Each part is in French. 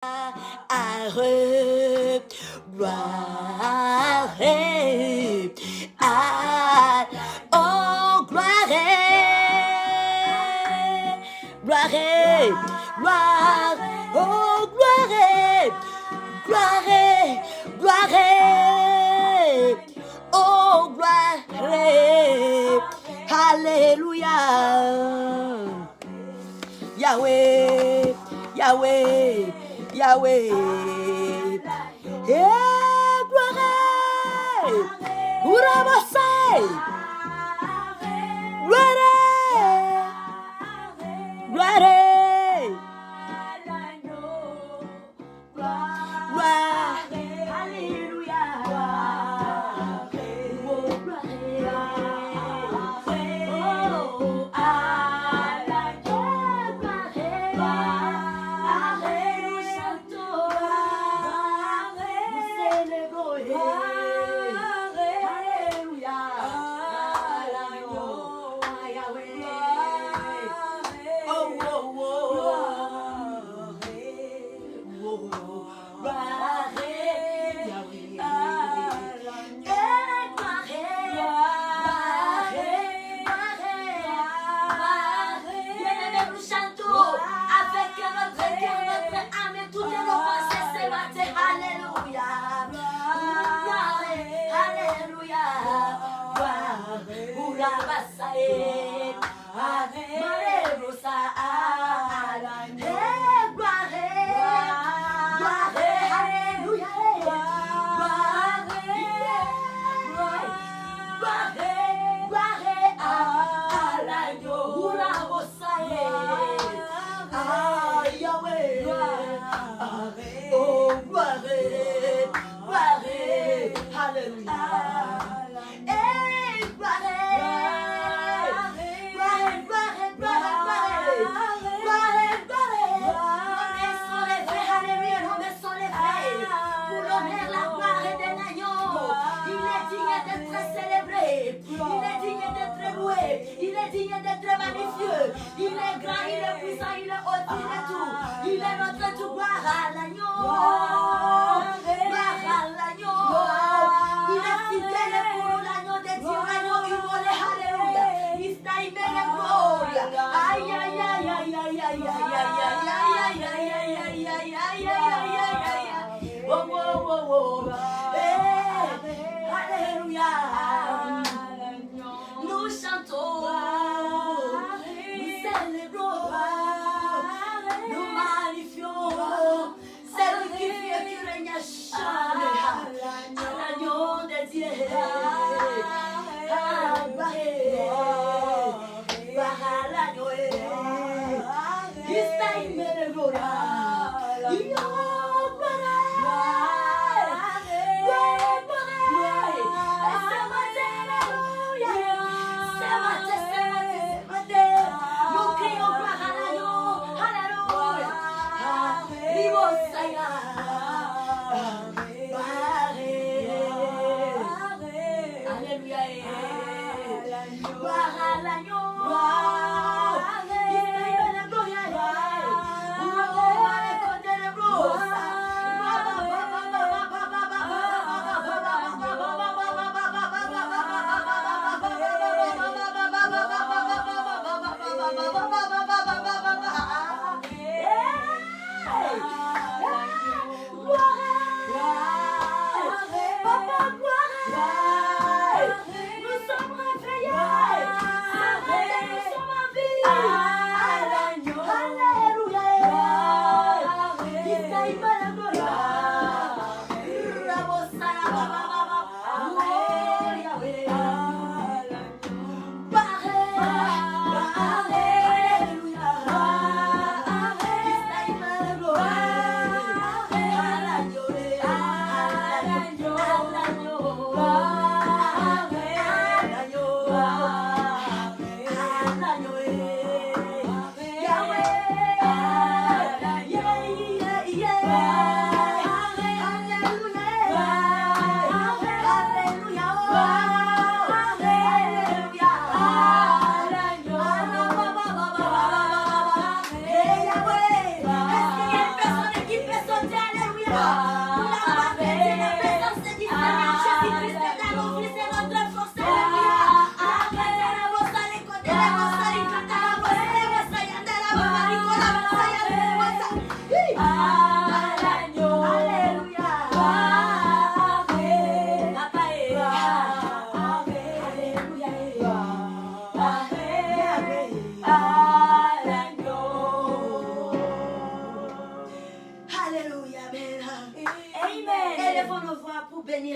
Gloire, à, oh gloire, gloire, gloire, oh gloire, gloire, gloire, oh gloire, alléluia, Yahweh, Yahweh, Yahweh, gloire, Urabasai, gloire, gloire, gloire, alléluia, oh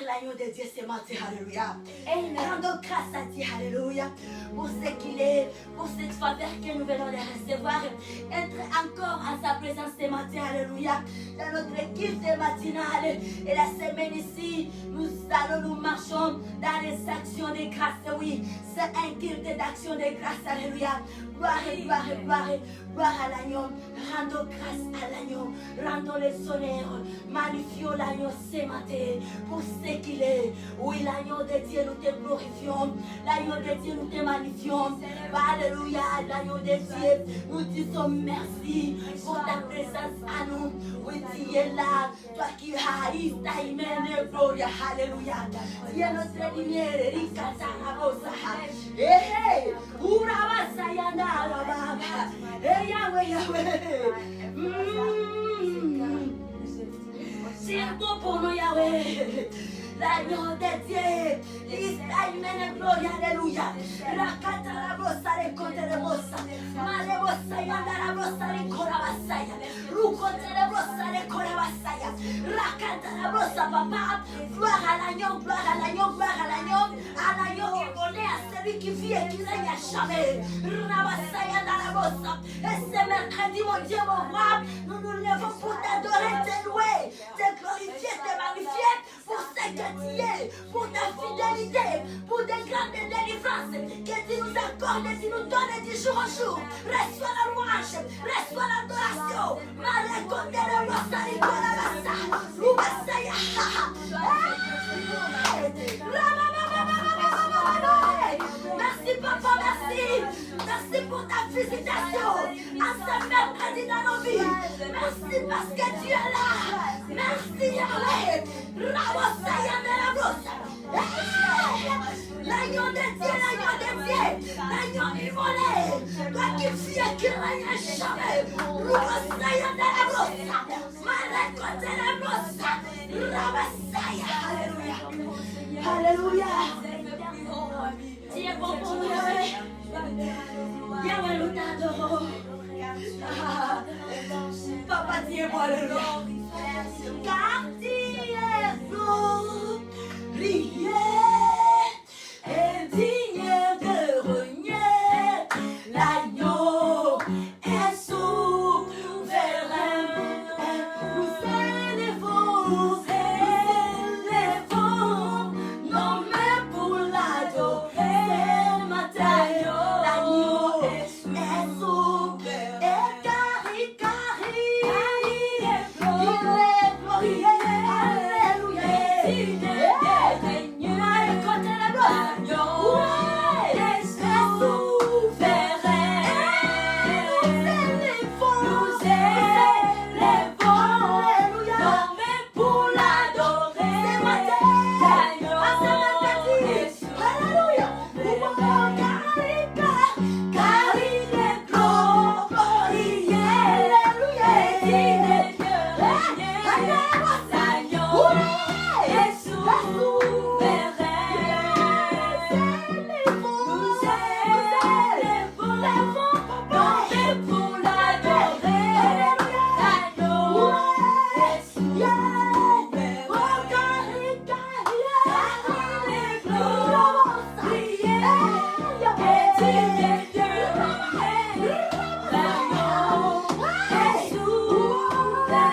l'agneau de Dieu ce matin, alléluia. Rendons grâce à Dieu, alléluia, pour ce qu'il est, pour cette faveur que nous venons de recevoir. Être encore à sa présence ce matin, alléluia, dans notre équipe de matinale. Et la semaine ici, nous marchons dans les actions de grâce, oui. C'est un culte d'action de grâce, alléluia. Gloire, gloire, gloire, gloire à l'agneau. Rendons grâce à l'agneau. Rendons les honneurs. Magnifions l'agneau ce matin pour ce qu'il est. Oui, l'agneau de Dieu, nous te glorifions. L'agneau de Dieu, nous te magnifions. Alléluia, l'agneau de Dieu, nous disons merci pour ta présence à nous. Oui, tu es là. Toi qui haïs ta humaine gloria. Alléluia. Tu es notre lumière. Hey, hey. Hey, Yahweh, Yahweh. C'est bon pour nous, Yahweh. L'agneau de Dieu, l'Israël, gloria, alléluia. Rakata la brossa, le conte de brossa. Male brossa, yanda la brossa, le cora basaya. Rucote le brossa, le cora basaya. Rakata la brossa, papa. Gloire à l'agneau, gloire à l'agneau, gloire à l'agneau. À l'agneau qui connaît à celui qui vit et qui règne à jamais. Rabasaya dans la brossa. Et ce mercredi, mon Dieu, mon roi, nous nous levons pour t'adorer, te louer, te glorifier, te magnifier pour ce que tu es, pour ta fidélité, pour des grandes délivrances que tu nous accordes et tu nous donnes du jour au jour. Reçois la louange, reçois l'adoration. Malécoté le Rosari pour la Bassa, Loubasaya. Merci papa, merci. Merci pour ta visitation à ce mercredi dans nos vies. Merci parce que tu es là. Merci Yahweh. Rabosaya de la brosse. L'agneau de Dieu, l'agneau de Dieu, l'agneau immolé. Toi qui fuis et qui règne à jamais. Rabosaya de la brosse. Maleko de la brosse. Rabosaya. Alléluia. Alléluia. Tu es bon pour nous, Yahweh. Yahweh, nous t'adorons. Papa, tu es bon, alléluia. Car tu es glorieux et digne de régner. L'agneau est souverain. Nous élevons, non mais pour l'adorer ce matin. L'agneau est souverain. Et car il est glorieux. Alléluia. Il est régné. Côté la gloire. L'agneau est souverain. Nous élevons. Alléluia. Non mais pour l'adorer ce matin. L'agneau est souverain. Alléluia. Car il est glorieux. Alléluia. Il est glorieux. L'agneau est souverain. Nous élevons, non mais pour l'adorer. L'agneau est souverain. Car il est glorieux. Et il est glorieux. L'agneau est souverain.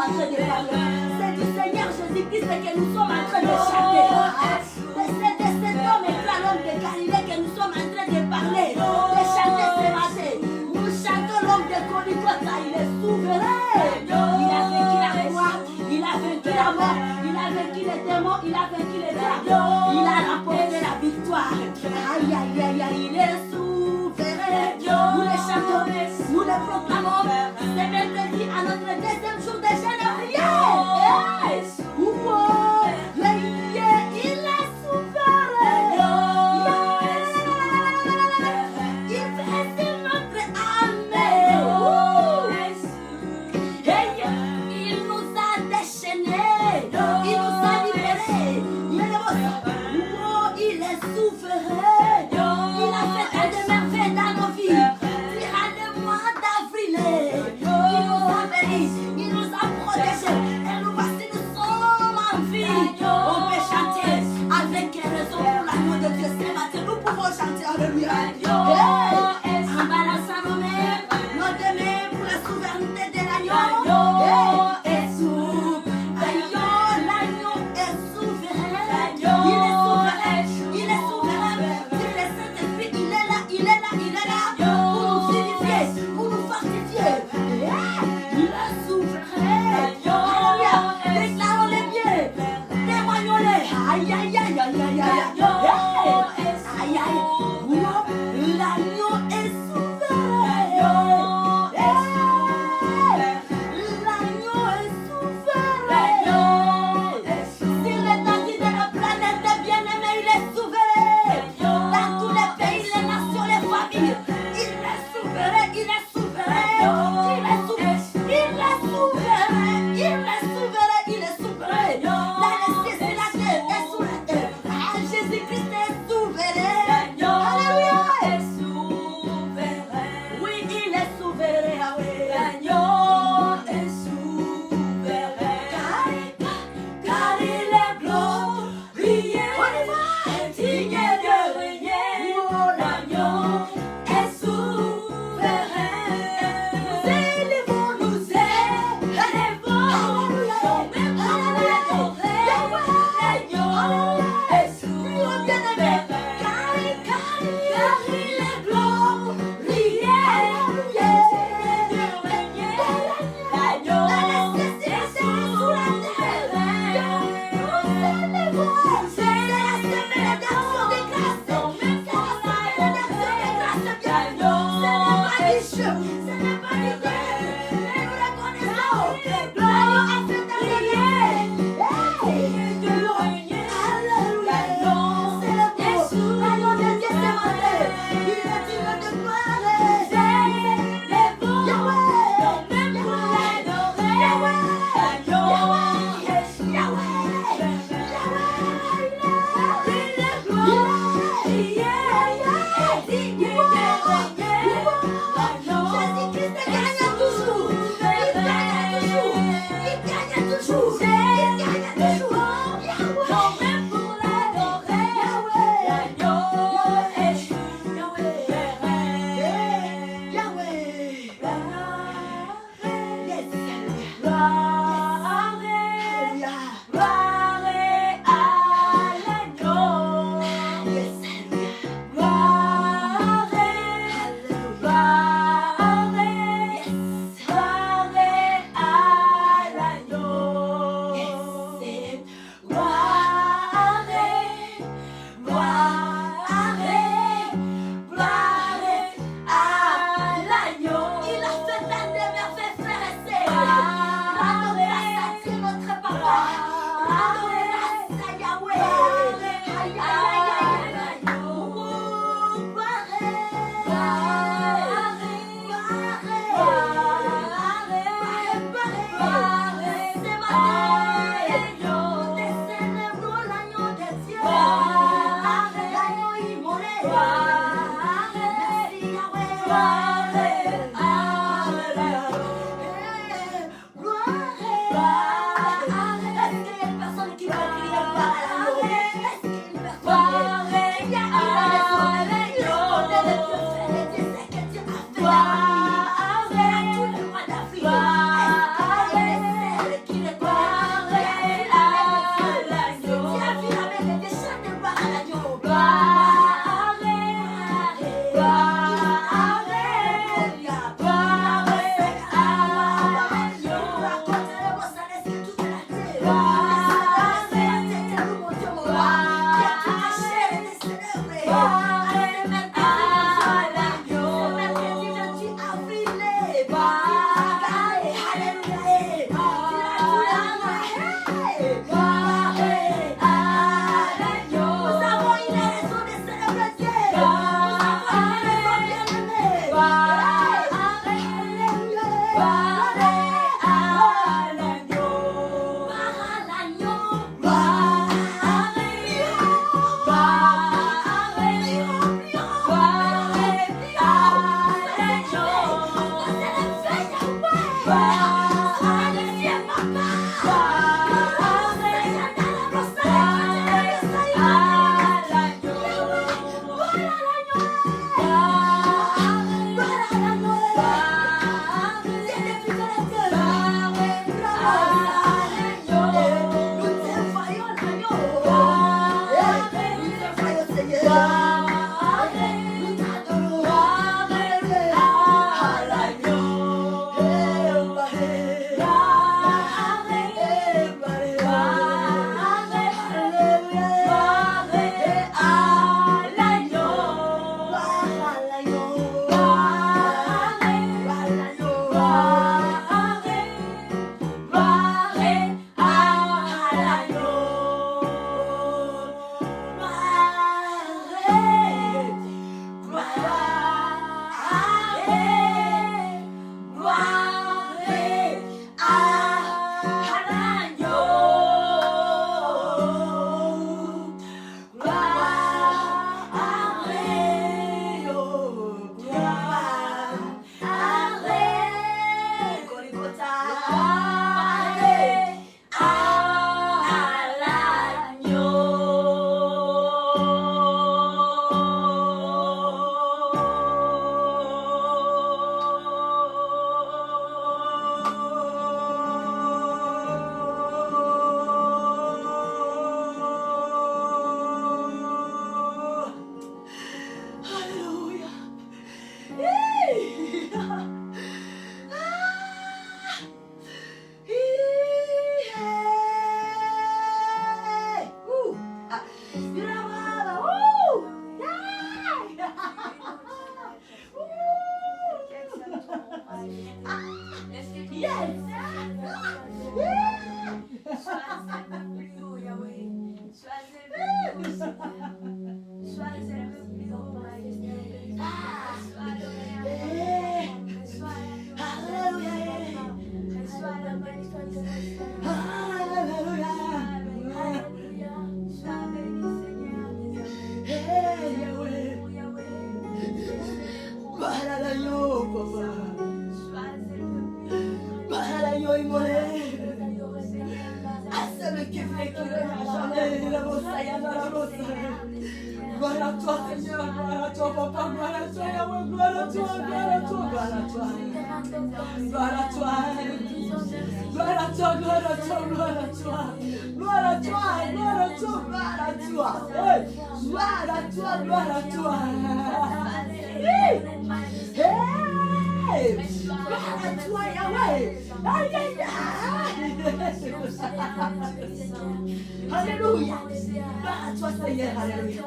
en train de parler. C'est du Seigneur Jésus-Christ que nous sommes en train de chanter. C'est de cet homme éclat, l'homme de Galilée, que nous sommes en train de parler, de chanter ce matin. Nous chantons l'homme de Golgotha, il est souverain. Il a vaincu la croix, il a vaincu la mort, il a vaincu les démons, il a vaincu les diables. Il a remporté la victoire. Aïe, aïe, aïe, aïe, il est souverain. Nous le chantons, nous le proclamons. C'est mercredi à notre deuxième jour de jeûne et prière. Il est souverain. Il fait notre âme. Il nous a déchaînés. Il nous a libérés. Il est souverain. Il a fait tant de merveilles dans nos vies. Durant le mois d'avril, il nous a bénis, il nous a protégés. Et nous voici, nous sommes en vie. On peut chanter avec raison pour l'agneau de Dieu. Ce matin, nous pouvons chanter. Alléluia. En balançant nos mains pour la souveraineté de l'agneau. Et sous l'agneau est souverain. Il est souverain. Il est souverain. Il est Saint-Esprit. Il est là. Il est là. Il est là. Pour nous vivifier. Pour nous fortifier. Il est souverain. Alléluia. Déclarons-les bien. Témoignons-les. Aïe, aïe, aïe, aïe, aïe, aïe. Aïe, aïe. L'agneau est souverain. L'agneau est souverain. Sur l'étendue de la planète, bien-aimé, il est souverain. Dans tous les pays, les nations, les familles, il est souverain, il est souverain. Il est souverain, il est souverain, il est souverain, il est souverain. Dans les cieux, sur la terre et sous la terre. Ah, Jésus-Christ est souverain. Alléluia. Oui, il est souverain. L'agneau est souverain. Car il est glorieux. Digne de régner. L'agneau est souverain. Nous élevons, nous élevons. L'agneau est souverain. Car il est glorieux. Alléluia. Hey, Yahweh. Gloire à l'agneau, papa. Gloire à l'agneau immolé. À celui qui fait qu'il ne jamais la Mossaïa dans la Mossaïa. Gloire à toi, Seigneur, gloire à toi, papa, gloire à toi, Yahweh, gloire à toi, gloire à toi, gloire à toi. Gloire à toi. Gloire à toi, gloire à toi, gloire à toi. Gloire à toi, gloire à toi, gloire à toi. Hey, gloire à toi, gloire à toi. Hey, hey, gloire à toi, Yahweh. Aïe, aïe, aïe. Alléluia. Gloire à toi, Seigneur, alléluia.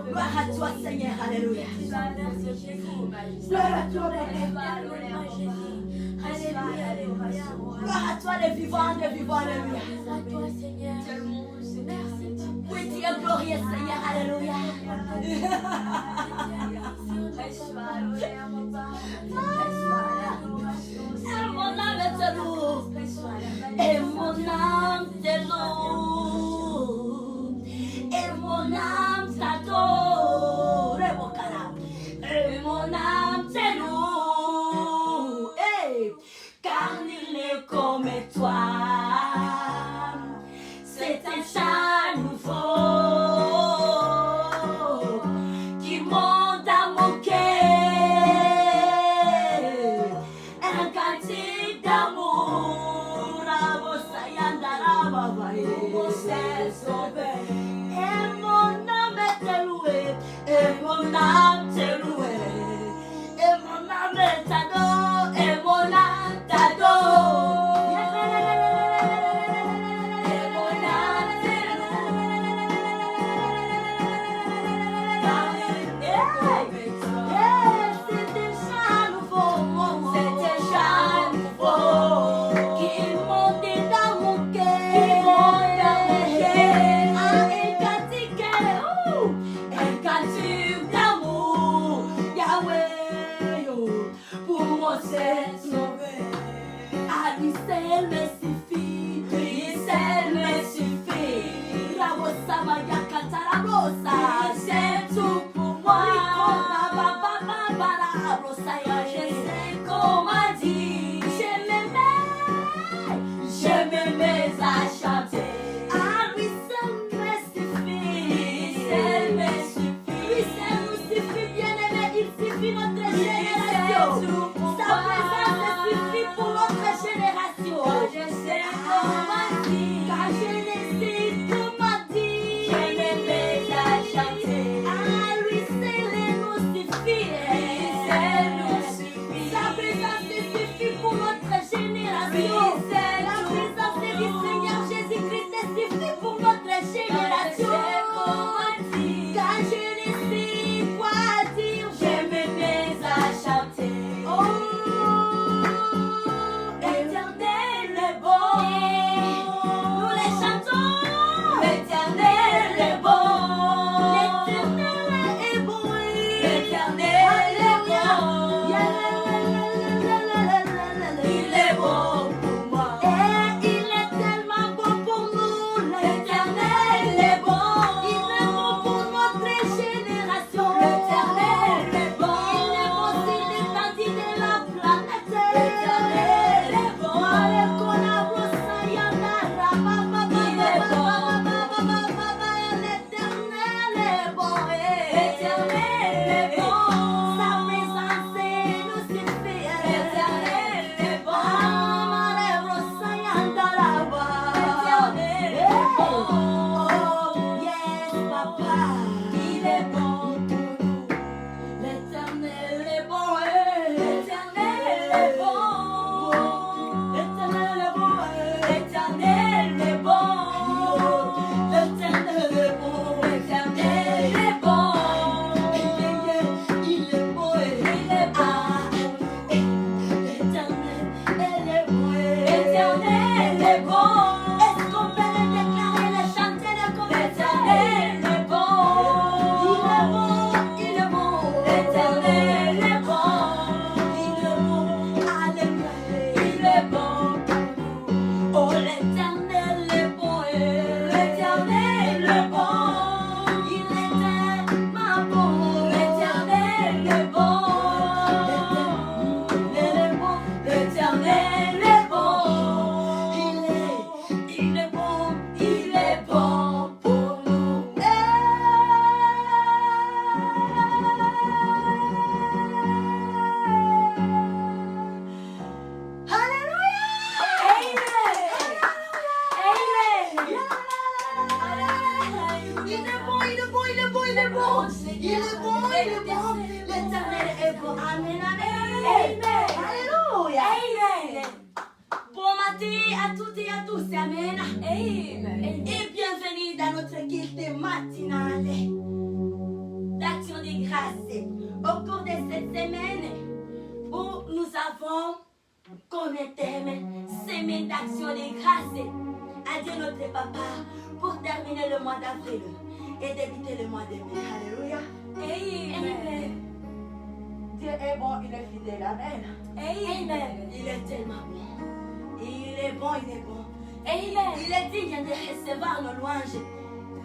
Gloire à toi, Seigneur, alléluia. Gloire à toi, Papa. Gloire à toi, les vivants, alléluia. Oui, tu es glorieux, Seigneur, alléluia. Et mon âme te loue, et mon âme te loue, et mon âme t'adore, et mon âme te loue, car nul n'est comme toi, c'est un chant nouveau qui monte à mon cœur, un cantique d'amour, à vos sayandara babaye, et mon âme est louée, et mon âme te louée, et mon âme t'adore, et mon âme t'adore. Un cantique d'amour Amen, amen. Alléluia. Amen. Bon matin à toutes et à tous. Amen. Amen. Et bienvenue dans notre guide matinale d'action de grâce. Au cours de cette semaine, où nous avons comme thème semaine d'action de grâce. À Dieu notre Papa pour terminer le mois d'avril et débuter le mois de mai. Alléluia. Amen. Dieu est bon, il est fidèle. Amen. Amen. Il est tellement bon. Il est bon, il est bon. Amen. Il est digne de recevoir nos louanges.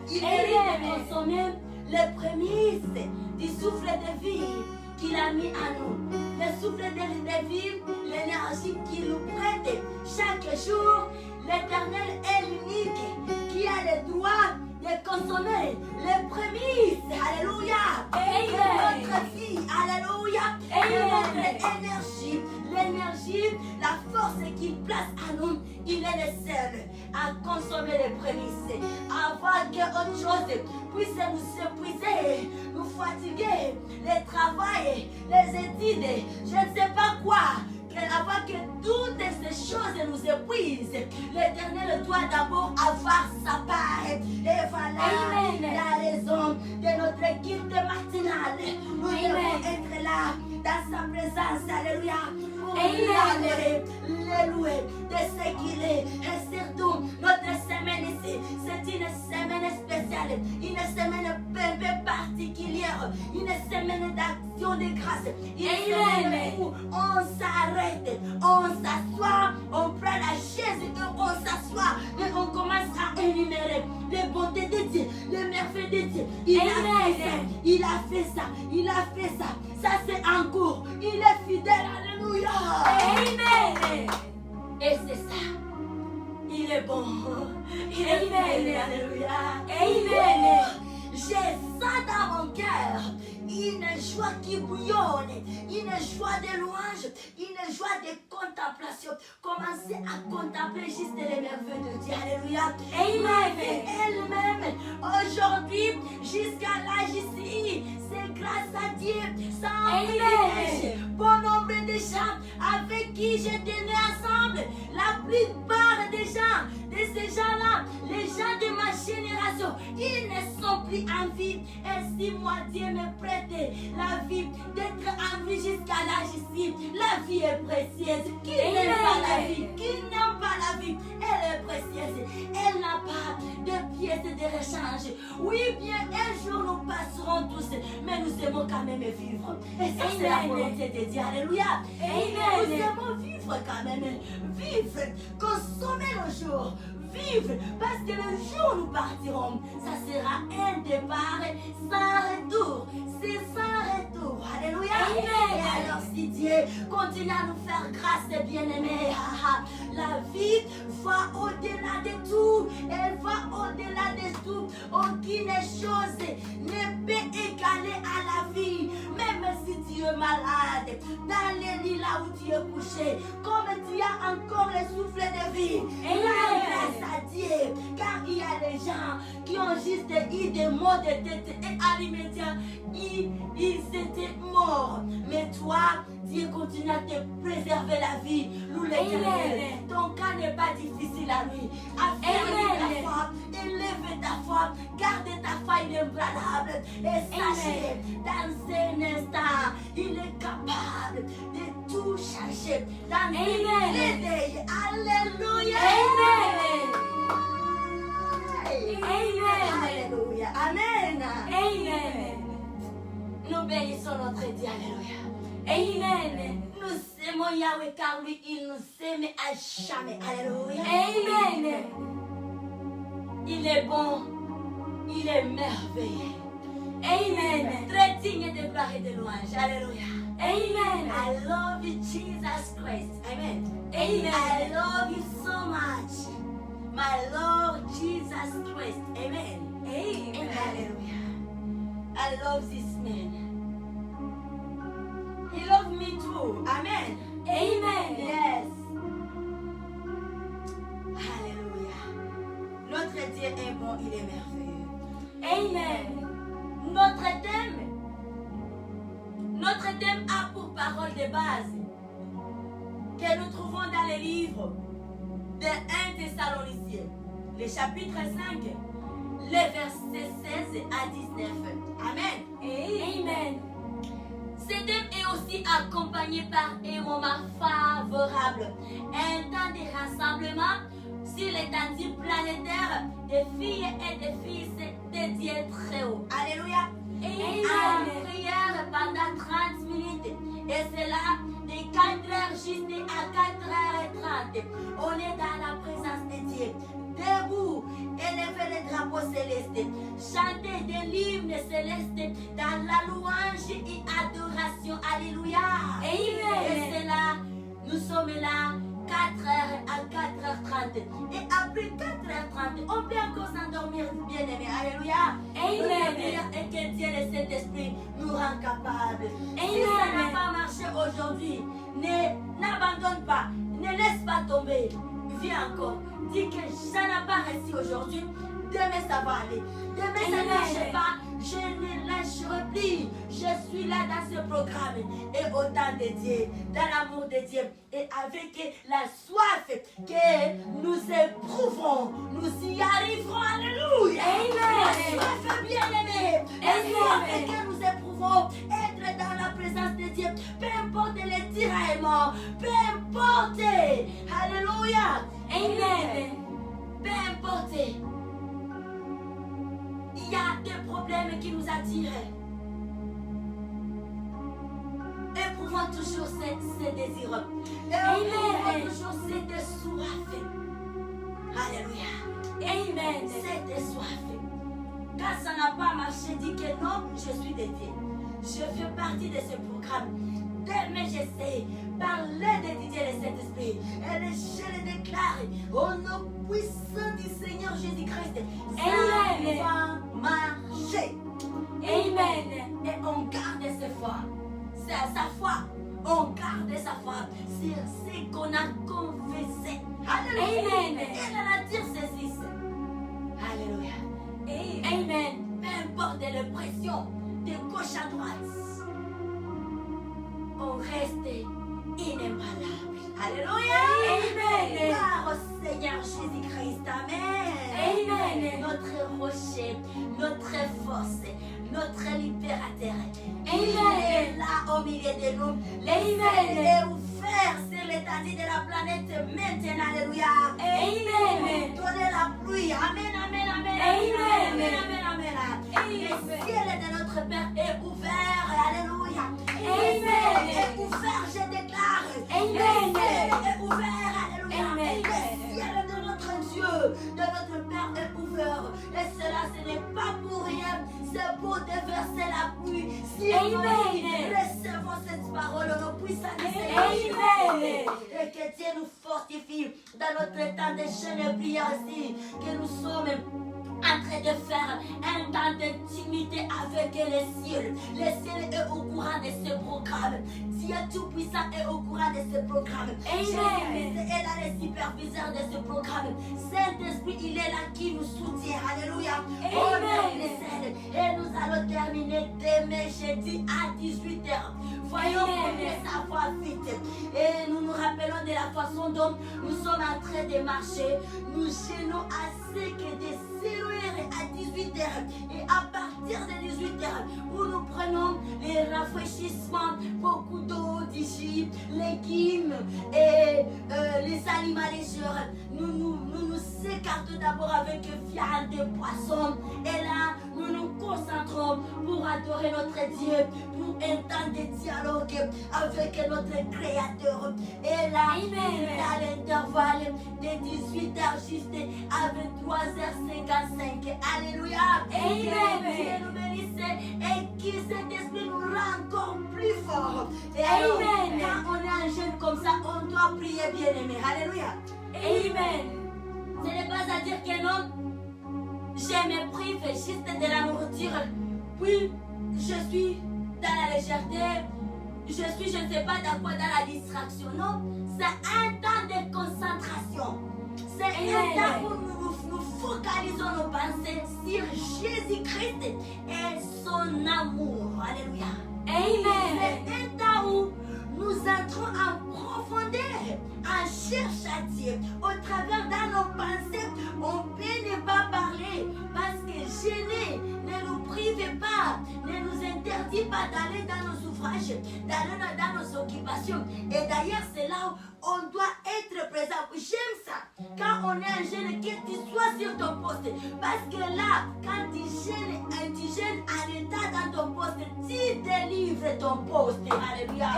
Il mérite de consommer les prémices du souffle de vie qu'il a mis à nous. Le souffle de vie, l'énergie qu'il nous prête chaque jour. L'Éternel est l'unique qui a le droit de consommer les prémices. Alléluia. De notre vie. Alléluia. De notre énergie. L'énergie, la force qu'il place à nous, il est le seul à consommer les prémices. Avant que autre chose puisse nous épuiser, nous fatiguer, le travail, les études, je ne sais pas quoi. Avant que toutes ces choses nous épuisent, l'Éternel doit d'abord avoir sa part. Et voilà la raison de notre guide matinale. Nous devons être là dans sa présence. Alléluia. Pour l'adorer, le louer de ce qu'il est. Et surtout, notre semaine ici, c'est une semaine spéciale, une semaine peu particulière, une semaine d'action de grâce. Une semaine où on s'arrête, on s'assoit, on prend la chaise et on s'assoit. Et on commence à énumérer les bontés de Dieu, les merveilles de Dieu. Il a fait ça, il a fait ça, il a fait ça. Ça c'est en cours. Il est fidèle. Alléluia. Amen. Et c'est ça. Il est bon. Il est fidèle. Alléluia. Amen. J'ai ça dans mon cœur. Une joie qui bouillonne, une joie de louange, une joie de contemplation. Commencez à contempler juste les merveilles de Dieu. Alléluia. Amen. Et elle-même, aujourd'hui, jusqu'à l'âge ici, c'est grâce à Dieu, sans privilège. Bon nombre de gens avec qui j'étais né ensemble, la plupart des gens, de ces gens-là, les gens de ma génération, ils ne sont plus en vie. Et si moi, Dieu me prête la vie, d'être en vie jusqu'à l'âge ici, la vie est précieuse. Qui n'aime pas la vie? Qui n'aime pas la vie? Elle est précieuse. Elle n'a pas de pièces de rechange. Oui, bien, un jour nous passerons tous, mais nous aimons quand même vivre. Et ça, c'est la volonté de Dieu. Alléluia. Nous aimons vivre quand même. Vivre, consommer nos jours. Vivre, parce que le jour où nous partirons, ça sera un départ sans retour. C'est sans retour. Alléluia. Et alors si Dieu continue à nous faire grâce, bien-aimés, la vie va au-delà de tout. Elle va au-delà de tout. Aucune chose ne peut égaler à la vie. Même si tu es malade, dans le lit là où tu es couché, comme tu as encore le souffle de vie, grâce à Dieu, car il y a des gens qui ont juste eu des maux de tête et à l'immédiat, ils étaient morts. Mais toi, Dieu continue à te préserver la vie. Loue l'Éternel. Ton cas n'est pas difficile à lui. Affermis ta foi, élève ta foi, garde ta foi inébranlable. Et sachez, dans un instant, il est capable de tout changer. Dans une idée. Alléluia. Alléluia. Amen. Amen. Nous bénissons notre Dieu. Alléluia. Amen. Nous aimons Yahweh car lui, il nous aime à jamais. Alléluia. Amen. Il est bon. Il est merveilleux. Amen. Très digne de gloire et de louange. Alléluia. Amen. I love you, Jesus Christ. Amen. Amen. I love you so much. My Lord Jesus Christ. Amen. Amen. Hallelujah. I love this man. He loves me too. Amen. Amen. Yes. Hallelujah. Notre Dieu est bon, il est merveilleux. Amen. Notre thème a pour paroles de base que nous trouvons dans les livres de 1 Thessaloniciens, le chapitre 5, les versets 16 à 19. Amen. Amen. Ce thème est aussi accompagné par un moment favorable, un temps de rassemblement sur l'étendue planétaire des filles et des fils de Dieu très haut. Alléluia. En prière pendant 30 minutes. Et c'est là, de 4h jusqu'à 4h30. On est dans la présence de Dieu. Debout, élevez les drapeaux célestes. Chantez de l'hymne céleste dans la louange et adoration. Alléluia. Et c'est là, nous sommes là. 4h à 4h30. Et après 4h30, on peut encore s'endormir, bien aimé. Alléluia. Et que Dieu et cet esprit nous rend capables. Si ça n'a pas marché aujourd'hui, n'abandonne pas, ne laisse pas tomber. Viens encore. Dis que ça n'a pas réussi aujourd'hui. Demain ça va aller. Demain ça ne marche pas. Je ne lâcherai plus. Je suis là dans ce programme. Et au temps de Dieu, dans l'amour de Dieu. Et avec la soif que nous éprouvons, nous y arriverons. Alléluia. La soif bien-aimée. La soif que nous éprouvons, être dans la présence de Dieu. Peu importe les tiraillements. Peu importe. Alléluia. Amen. Peu importe. Il y a des problèmes qui nous attirent. Éprouvons toujours ces désirs. Éprouvons toujours cette soif. Alléluia. Amen. Cette soif. Quand ça n'a pas marché, dis que non, je suis de Dieu. Je fais partie de ce programme. Mais je sais, par l'aide de Dieu et de Saint-Esprit, et je le déclare au nom puissant du Seigneur Jésus-Christ, ça va marcher. Amen. Et on garde sa foi. C'est à sa foi. On garde sa foi sur ce qu'on a confessé. Alléluia. Amen. Et la nature saisisse. Alléluia. Amen. Peu importe les pressions de gauche à droite. On reste inébranlable. Alléluia. Amen. Par au Seigneur Jésus-Christ. Amen. Amen. Notre rocher, notre force, notre libérateur. Il est là au milieu de nous. Amen. est ouvert sur l'étendue de la planète maintenant. Alléluia. Amen. Donnez la pluie. Amen. Amen. Amen. Amen. Amen. Amen. Amen. Le ciel de notre Père est ouvert. Alléluia. Amen. Est ouvert, je déclare. Amen. Est ouvert. Alléluia. Amen. Le ciel de notre Dieu, de notre Père est ouvert. Et cela, ce n'est pas pour rien. C'est pour déverser la pluie. Si nous recevons cette parole au nom puissant du Seigneur. Et que Dieu nous fortifie dans notre temps de chaîne et prière aussi. Que nous sommes en train de faire un temps d'intimité avec les cieux. Le ciel est au courant de ce programme. Dieu Tout-Puissant est au courant de ce programme. Jésus-Christ est là le superviseur de ce programme. Saint-Esprit, il est là qui nous soutient. Alléluia. Et nous allons terminer demain jeudi à 18h. Voyons combien ça va vite. Et nous nous rappelons de la façon dont nous sommes en train de marcher. Nous gênons assez que des 0h à 18h. Et à partir de 18h, où nous prenons les rafraîchissements, beaucoup d'eau, d'ici, légumes et les aliments légers. Nous écartons d'abord avec viande et poisson. Et là, nous nous concentrons pour adorer notre Dieu, pour un temps de dialogue avec notre Créateur. Et là, à l'intervalle de 18h juste à 23h55. Alléluia. Amen. Dieu nous bénisse et qui cet esprit nous rend encore plus fort. Et alors, quand on est en jeûne comme ça, on doit prier bien aimé. Alléluia. Amen. Ce n'est pas à dire que non, je me prive juste de la nourriture, puis je suis dans la légèreté, je ne sais pas dans quoi, dans la distraction. Non, c'est un temps de concentration. C'est un temps où nous focalisons nos pensées sur Jésus-Christ et son amour. Alléluia. Amen. C'est un temps où nous entrons en profondeur, en cherche à Dieu. Au travers de nos pensées, on peut ne pas parler parce que gêner ne nous prive pas, ne nous interdit pas d'aller dans nos ouvrages, d'aller dans nos occupations. Et d'ailleurs, c'est là où on doit être présent. J'aime ça. Quand on est un jeune, que tu sois sur ton poste. Parce que là, quand tu gênes en état dans ton poste, tu délivres ton poste. Alléluia.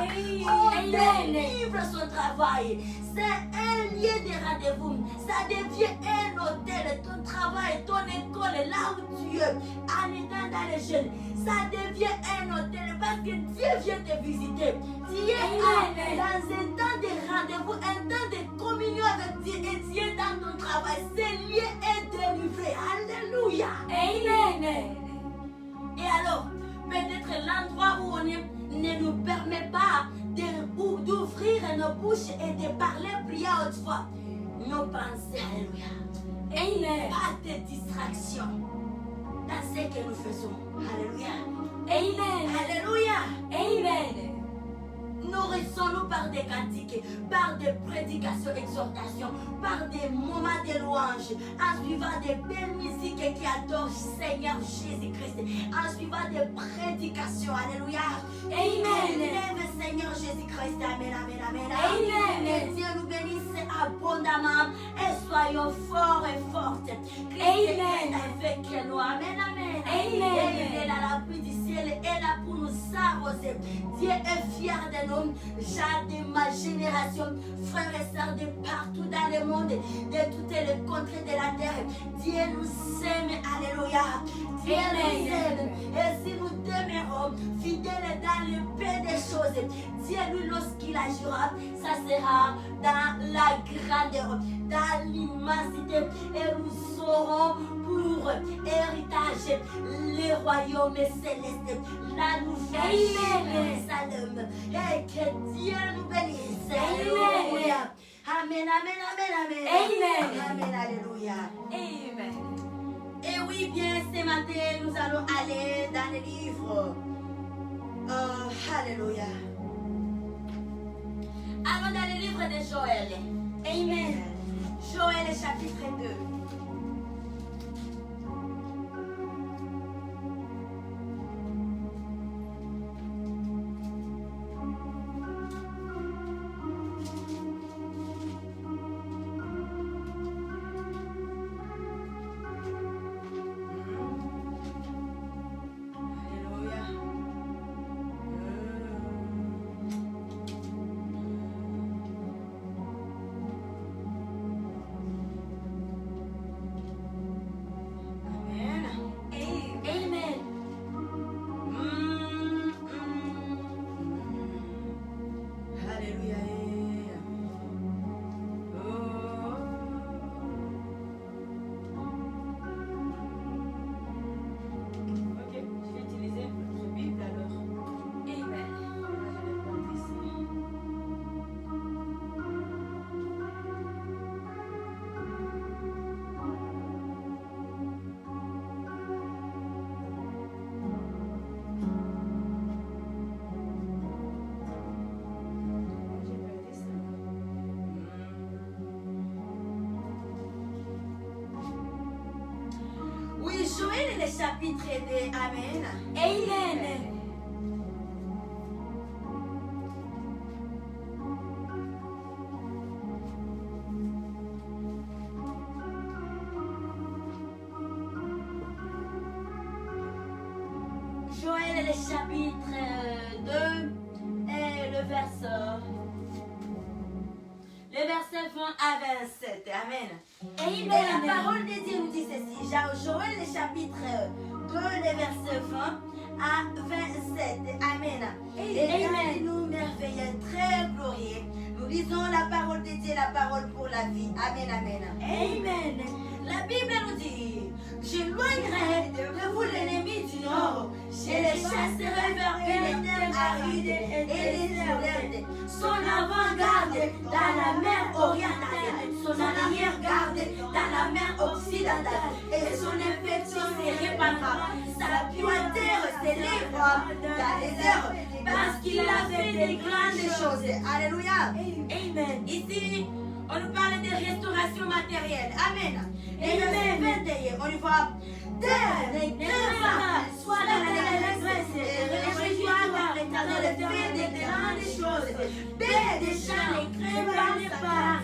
On délivre son travail. C'est un lieu de rendez-vous. Ça devient un hôtel. Ton travail, ton école, là où tu es, en étant dans les jeunes, ça devient un hôtel parce que Dieu vient te visiter. Tu es dans un temps de rendez-vous, un temps de communion avec Dieu et tu es dans ton travail. Ce lieu est délivré. Alléluia. Amen. Et alors, peut-être l'endroit où on est ne nous permet pas d'ouvrir nos bouches et de parler, prier à haute voix. Nos pensées, alléluia. Amen. Pas de distraction dans ce que nous faisons. Alléluia. Amen. Alléluia. Amen. Nourrissons-nous par des cantiques, par des prédications, exhortations, par des moments de louange, en suivant des belles musiques qui adorent Seigneur Jésus-Christ, en suivant des prédications. Alléluia. Amen. Lève Seigneur Jésus-Christ. Amen, amen, amen. Amen. Que Dieu nous bénisse abondamment et soyons forts et fortes. Christ est avec nous. Amen, amen. Amen. Il est là, la pluie du ciel est là pour nous arroser. Dieu est fier de nous. Gens de ma génération, frères et sœurs de partout dans le monde, de toutes les contrées de la terre. Dieu nous aime, alléluia. Dieu nous aime. Et si nous demeurons fidèles dans le paix des choses, Dieu, lui, lorsqu'il agira, ça sera dans la grandeur, dans l'immensité. Et nous serons pour héritage le royaume céleste, la nouvelle Jérusalem. Et que Dieu nous bénisse. Alléluia. Amen, amen, amen, amen. Amen. Amen, alléluia. Amen. Et oui, bien, ce matin, nous allons aller dans le livre. Alléluia. Allons dans le livre de Joël. Amen. Joël chapitre 2. Joël le chapitre 2. Amen. Amen. Joël le chapitre 2 et le verset 20 à 27. Amen. Et la parole de Dieu nous dit ceci. Joël le chapitre 2, le verset 20 à 27. Amen. Et nous merveilleux, très glorieux. Nous lisons la parole de Dieu, la parole pour la vie. Amen, amen. Amen. La Bible nous dit, j'éloignerai de vous l'ennemi du nord, je les chasserai vers une terre aride et déserte. Son avant-garde dans la mer orientale, son arrière-garde dans la mer occidentale, et son infection se répandra. Sa puanteur s'élève fera dans les airs, parce qu'il a fait des grandes choses. Alléluia. Amen. Ici, on nous parle de restauration matérielle. Amen. Et le 21, on y voit. Terre, sois dans l'allégresse, réjouis-toi dans l'Éternel, fais des grandes choses. Paix des champs, les crèmes par les parts,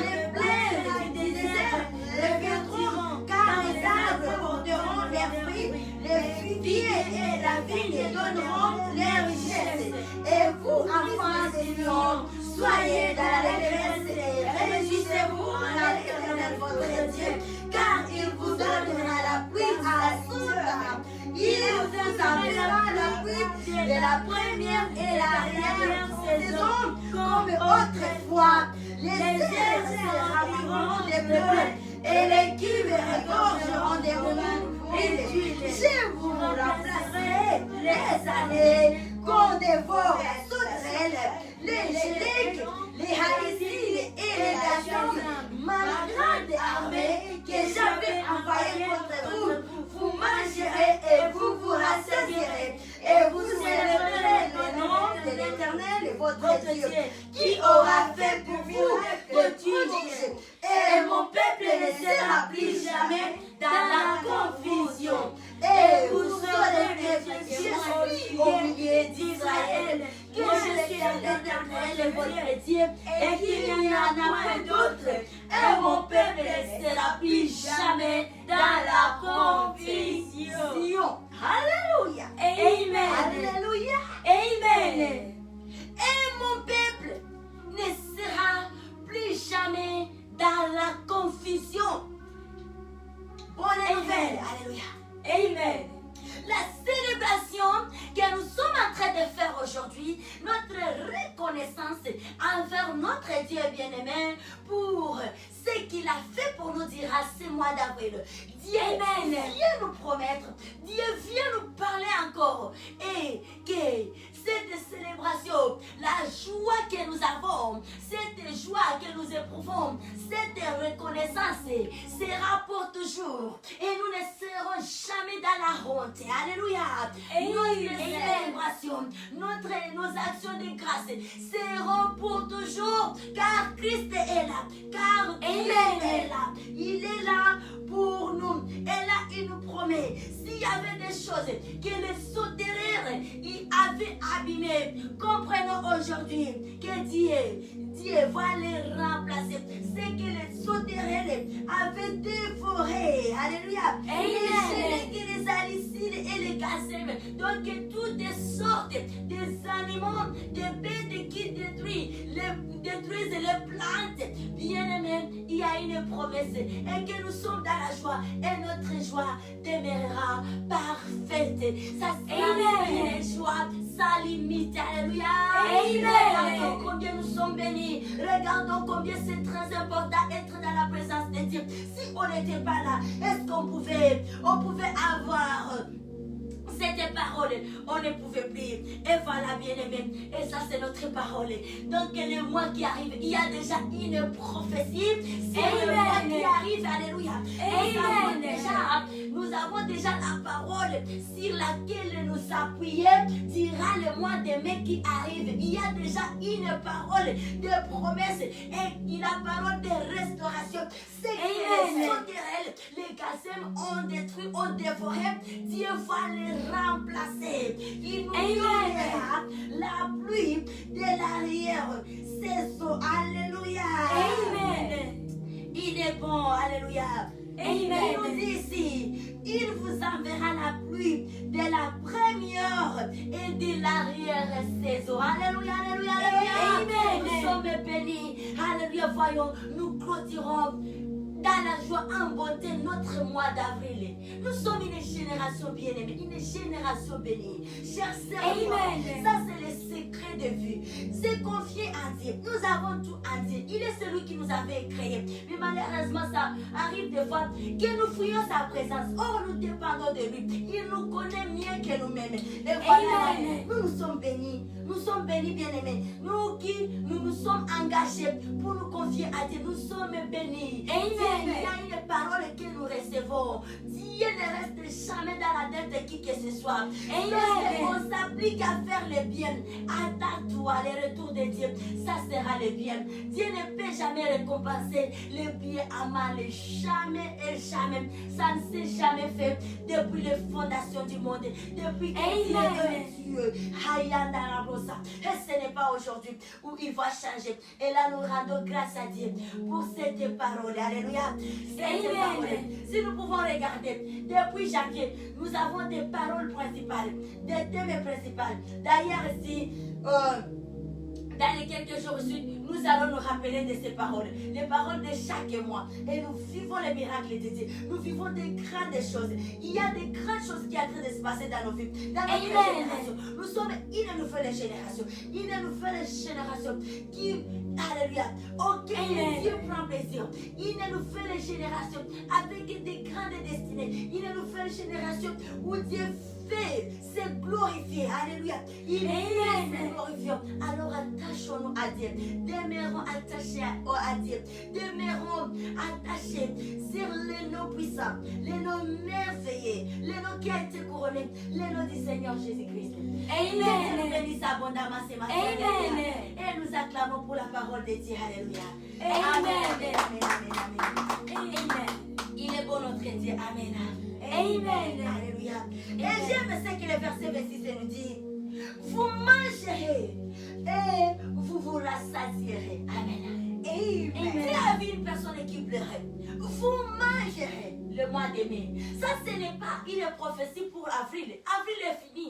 les plaines du désert reviendront, car les arbres porteront leurs fruits, les figuiers et la vigne donneront leurs richesses. Et vous, enfants de Sion, soyez dans l'allégresse et réjouissez-vous dans l'Éternel votre Dieu, car il vous donnera la pluie à son temps. Il vous enverra la pluie de la première et l'arrière-saison comme autrefois. Les airs se rempliront de bleu et les cuves regorgeront de moules. Je vous remplacerai les années qu'on dévore la sauterelle, les géliques, les haïsiles et les gazelles. Ma grande armée que j'avais envoyée contre vous, vous mangerez et vous vous rassasierez, et vous célébrerez le nom de l'Éternel, votre Dieu, qui aura fait pour vous de toutes choses. Et mon peuple ne sera plus jamais dans la confusion. Et vous saurez que je suis au milieu d'Israël, que je suis l'Éternel, votre Dieu, et qu'il n'y en a point d'autre. Et mon peuple ne sera plus jamais dans la confusion. Alléluia. Amen. Alléluia. Amen. Et mon peuple ne sera plus jamais dans la confusion. Bonne nouvelle. Alléluia. Amen. La célébration que nous sommes en train de faire aujourd'hui, notre reconnaissance envers notre Dieu bien-aimé pour ce qu'il a fait pour nous durant ce mois d'avril. Dieu vient nous promettre, Dieu vient nous parler encore, et que cette célébration, la joie que nous avons, cette joie que nous éprouvons, cette reconnaissance sera pour toujours. Et nous ne serons jamais dans la honte. Alléluia. Notre célébration, nos actions de grâce seront pour toujours, car Christ est là, car Dieu est là. Il est là pour nous. Et là, il nous promet, s'il y avait des choses que les sauterelles avaient abîmées, comprenons aujourd'hui que Dieu va les remplacer. C'est que les sauterelles avaient dévoré. Alléluia. Les alicides et les gazelles. Donc toutes sortes des animaux, des bêtes qui détruisent les plantes. Bien-aimés, il y a une promesse. Et que nous sommes dans la joie. Et notre joie demeurera parfaite. Ça sera une joie sans limite. Alléluia. Regardons combien nous sommes bénis. Regardons combien c'est très important d'être dans la présence de Dieu. Si on n'était pas là, est-ce qu'on pouvait avoir cette parole, on ne pouvait plus. Et voilà, bien-aimé, et ça c'est notre parole. Donc le mois qui arrive, il y a déjà une prophétie. C'est le mois qui arrive, alléluia. Nous avons déjà la parole sur laquelle nous appuyer durant le mois de mai qui arrive. Il y a déjà une parole de promesse et la parole de restauration. C'est que les sauterelles, les gazelles ont détruit, ont dévoré. Dieu va les remplacer. Il nous donnera la pluie de l'arrière-saison. Alléluia. Amen. Il est bon. Alléluia. Amen. Il nous dit ici, il vous enverra la pluie de la première et de l'arrière-saison. Alléluia, alléluia, alléluia. Amen. Nous sommes bénis. Alléluia, voyons, nous clôturons dans la joie, en bonté, notre mois d'avril. Nous sommes une génération bien-aimée, une génération bénie. Chers sœurs, ça c'est le secret de vie. C'est confier en Dieu. Nous avons tout en Dieu. Il est celui qui nous avait créé. Mais malheureusement, ça arrive des fois que nous fouillons sa présence. Or, nous dépendons de lui. Il nous connaît mieux que nous-mêmes. Et voilà, nous sommes bénis. Nous sommes bénis, bien-aimés. Nous qui nous sommes engagés pour nous confier à Dieu, nous sommes bénis. Amen. Il y a une parole que nous recevons. Dieu ne reste jamais dans la tête de qui que ce soit. On s'applique à faire le bien. Attends-toi, le retour de Dieu, ça sera le bien. Dieu ne peut jamais récompenser le bien à mal. Jamais et jamais. Ça ne s'est jamais fait depuis les fondations du monde. Depuis que Dieu est Dieu. Et ce n'est pas aujourd'hui où il va changer. Et là, nous rendons grâce à Dieu pour cette parole. Alléluia. Cette parole. Si nous pouvons regarder, depuis janvier, nous avons des paroles principales, des thèmes principaux. D'ailleurs, si dans les quelques jours ici, nous allons nous rappeler de ces paroles, les paroles de chaque mois. Et nous vivons les miracles de Dieu. Nous vivons des grandes choses. Il y a des grandes choses qui sont en train de se passer dans nos vies, dans notre génération. Nous sommes une nouvelle génération. Une nouvelle génération qui, alléluia, auquel Dieu prend plaisir. Une nouvelle génération avec des grandes destinées. Une nouvelle génération où Dieu fait se glorifier. Alléluia. Il fait se glorifier. Alors attachons-nous à Dieu. Demeurons attachés à Dieu. Demeurons attachés sur les noms puissants, les noms merveilleux, les noms qui ont été couronnés, les noms du Seigneur Jésus-Christ. Amen. Nous bénissons abondamment ce matin. Et nous acclamons pour la parole de Dieu. Alléluia. Amen. Amen. Il est bon notre Dieu. Amen. Amen. Alléluia. Et j'aime ce que le verset 26 nous dit. Vous mangerez et vous vous rassasierez. Amen. Amen. Il y avait une personne qui pleurait. Vous mangerez le mois de mai. Ça, ce n'est pas une prophétie pour avril. Avril est fini.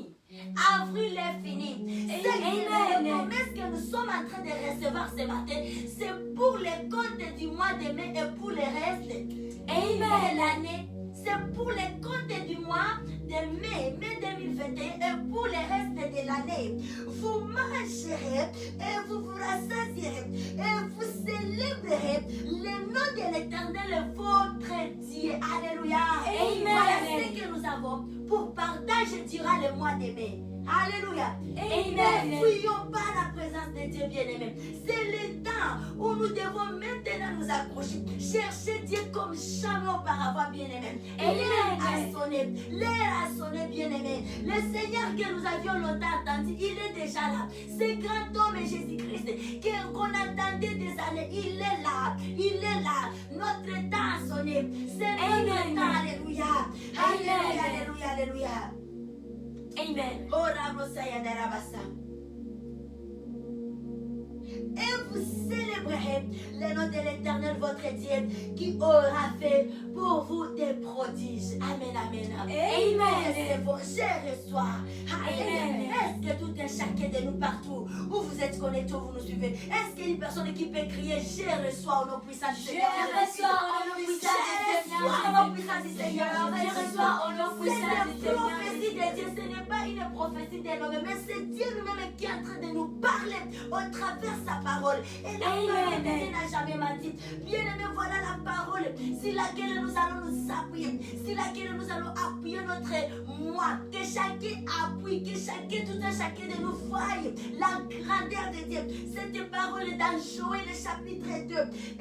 Avril est fini. C'est une promesse que nous sommes en train de recevoir ce matin. C'est pour les comptes du mois de mai et pour le reste de l'année. C'est pour les comptes du mois de mai 2021 et pour le reste de l'année. Vous marcherez et vous vous rassasierez et vous célébrerez le nom de l'Éternel, votre Dieu. Alléluia. Amen. Voilà ce que nous avons pour partager durant le mois de mai. Alléluia. Ne fuyons pas la présence de Dieu, bien-aimé. C'est le temps où nous devons maintenant nous accrocher. Chercher Dieu comme jamais auparavant, bien-aimé. L'heure a sonné, bien-aimé. Le Seigneur que nous avions longtemps attendu, il est déjà là. Ce grand homme Jésus-Christ qu'on attendait des années, il est là. Il est là. Notre temps a sonné. C'est notre temps. Alléluia. Alléluia. Alléluia. Alléluia. Amen. Et vous célébrerez le nom de l'Éternel, votre Dieu, qui aura fait pour vous des prodiges. Amen, amen. Amen. C'est bon, je reçois. Amen. Est-ce que tout un chacun de nous partout, où vous êtes connectés, où vous nous suivez, est-ce qu'il y a une personne qui peut crier, je reçois au nom puissant du Seigneur? Je reçois au nom puissant du Seigneur. Je reçois au nom puissant du Seigneur. C'est une prophétie de Dieu, ce n'est pas une prophétie de l'homme, mais c'est Dieu lui-même qui est en train de nous parler au travers sa parole. Et la parole de Dieu n'a jamais menti. Bien-aimé, voilà la parole sur laquelle nous allons nous appuyer, sur laquelle nous allons appuyer notre moi. Que chacun appuie, que chacun, tout un chacun de nous voie la grandeur de Dieu. Cette parole est dans Joël chapitre 2.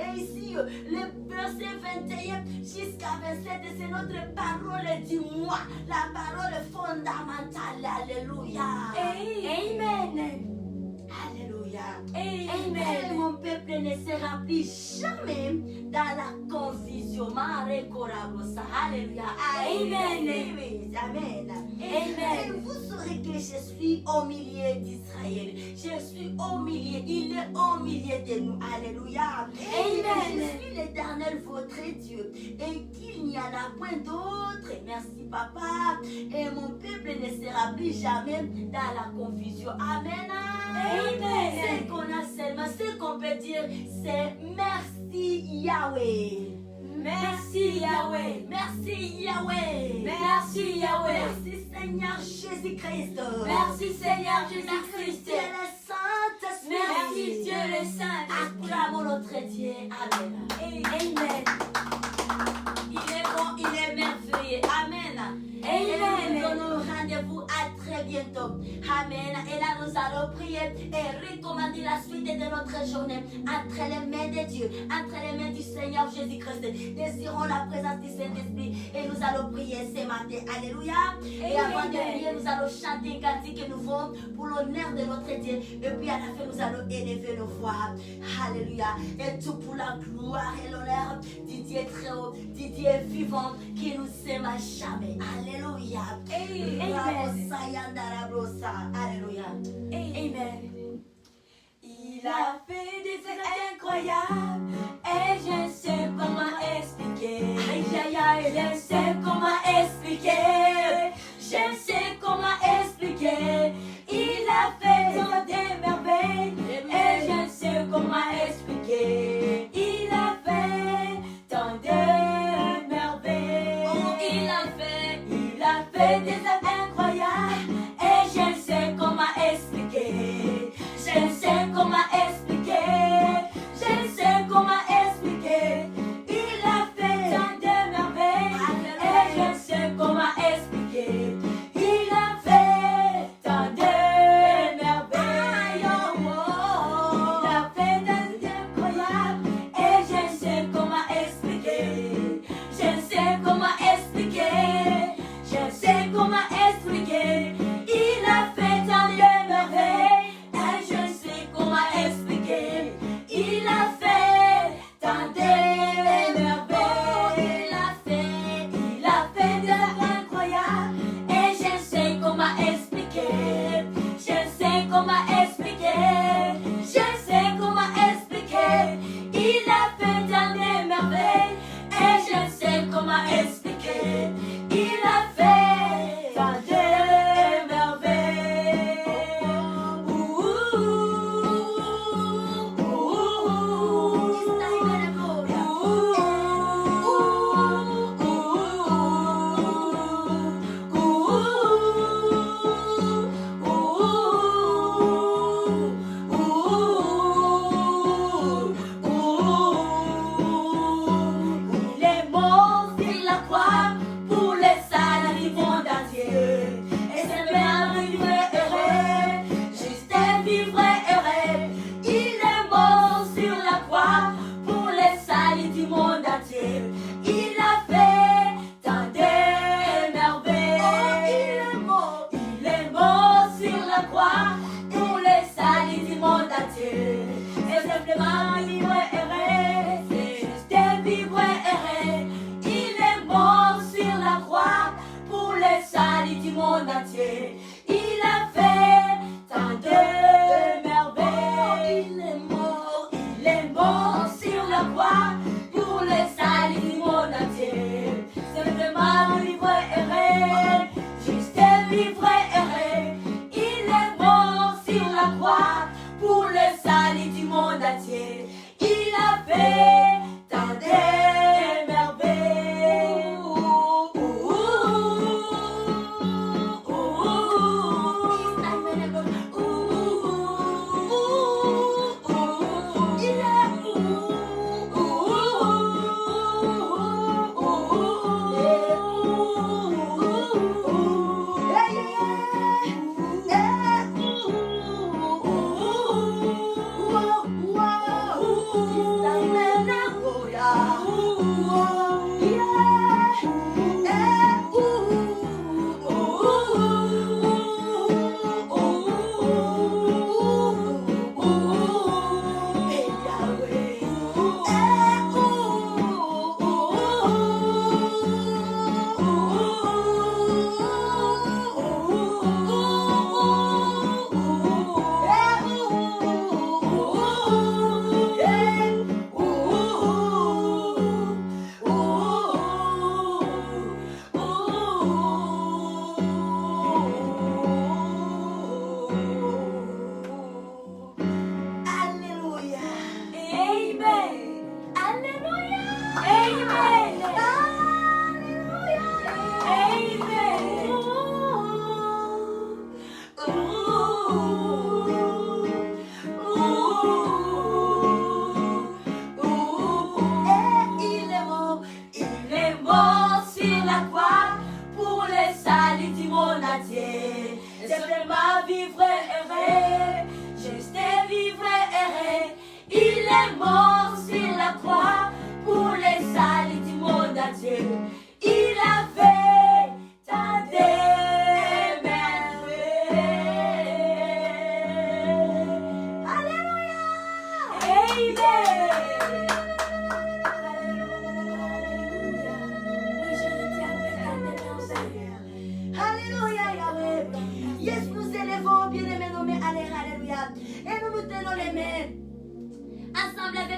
Et ici, le verset 21 jusqu'à 27, c'est notre parole du moi, la parole fondamentale. Alléluia. Amen. Alléluia. Amen. Et mon peuple ne sera plus jamais dans la confusion. Alléluia. Amen. Amen. Et vous saurez que je suis au milieu d'Israël. Je suis au milieu. Il est au milieu de nous. Alléluia. Amen. Je suis l'Éternel, votre Dieu. Et qu'il n'y en a point d'autre. Merci, Papa. Et mon peuple ne sera plus jamais dans la confusion. Amen. Amen. Ce qu'on a seulement, ce qu'on peut dire, c'est merci Yahweh. Merci Yahweh. Merci Yahweh. Merci Yahweh. Merci Seigneur Jésus-Christ. Merci Seigneur Jésus-Christ. Dieu le Saint-Esprit. Merci Dieu le Saint-Esprit. Acclamons notre Dieu. Amen. Amen. Il est bon, il est merveilleux. Amen. Amen. Nous donnons rendez-vous à très bientôt. Amen. Et là, nous allons prier prier et recommander la suite de notre journée entre les mains de Dieu, entre les mains du Seigneur Jésus-Christ. Désirons la présence du Saint-Esprit et nous allons prier ce matin. Alléluia. Et avant de prier, nous allons chanter un cantique que nous ferons pour l'honneur de notre Dieu. Et puis à la fin, nous allons élever nos voix. Alléluia. Et tout pour la gloire et l'honneur du Dieu très haut, du Dieu vivant qui nous aime à jamais. Alléluia. Amen. Alléluia. Amen. Il a fait des faits incroyables et je ne sais comment expliquer. Aïe aïe aïe, je ne sais comment expliquer. Je ne sais comment expliquer. Il a fait tant de merveilles et je ne sais comment expliquer. Il a fait tant de merveilles. Oh, il a fait des actes incroyables et je ne sais comment expliquer. Je ne sais comment expliquer. Je ne sais comment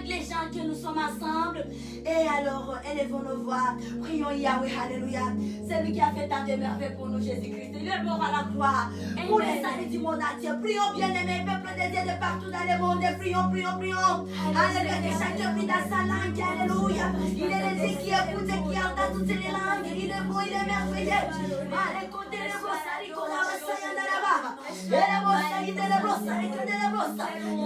avec les gens que nous sommes ensemble. Et alors, élevons nos voix. Prions Yahweh, alléluia. C'est lui qui a fait tant de merveilles pour nous, Jésus-Christ. Il est mort à la croix pour le salut du monde entier. Prions, bien-aimés, peuple des dieux de partout dans le monde. Prions, prions, prions. Alléluia, que chacun prie dans sa langue. Alléluia. Il est le Dieu qui écoute et qui entend toutes les langues. Il est beau, il est merveilleux.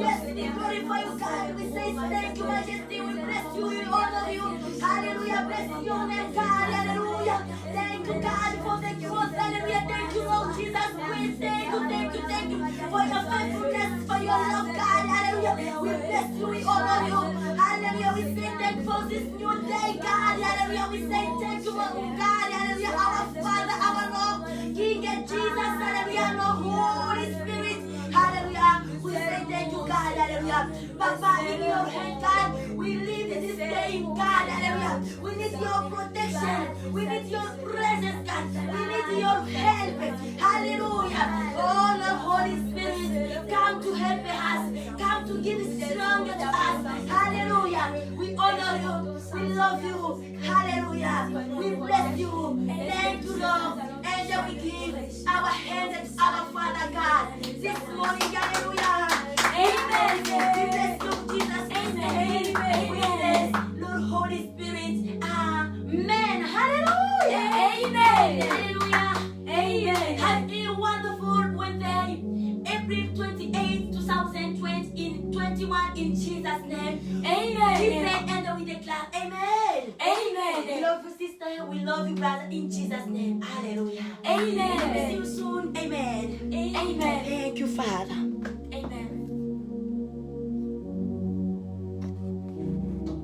Yes, we glorify you, God. We say thank you, Majesty. We bless you, we honor you. Hallelujah. Bless your name, God. Hallelujah. Thank you, God, for the cross. Hallelujah. Thank you, Lord Jesus Christ. Thank you, thank you, thank you for your faithfulness, for your love, God. Hallelujah. We bless you, we honor you. Hallelujah. We say thank you for this new day, God. Hallelujah. We say thank you, God. Hallelujah. Our Father, our Lord, King Jesus. Hallelujah. Our Holy Spirit. Hallelujah. We say thank you, God. Hallelujah. Papa, in your hand, God, we live in this day, God. Hallelujah. We need your protection. We need your presence, God. We need your help. Hallelujah. Oh, Lord, Holy Spirit, come to help us. Come to give strength to us. Hallelujah. We honor you. We love you. Hallelujah. We bless you. Thank you, Lord. And then we give our hands to our Father God this morning. Hallelujah. Amen. We bless you, Jesus. Amen. We bless Lord Holy Spirit. Amen. Hallelujah. Amen. Hallelujah. Amen. Have a wonderful Wednesday, April 28, 2020 in 21 in Jesus' name. Amen. We pray and we declare Amen. Amen. We love you, sister. We love you, brother, in Jesus' name. Hallelujah. Amen. See you soon.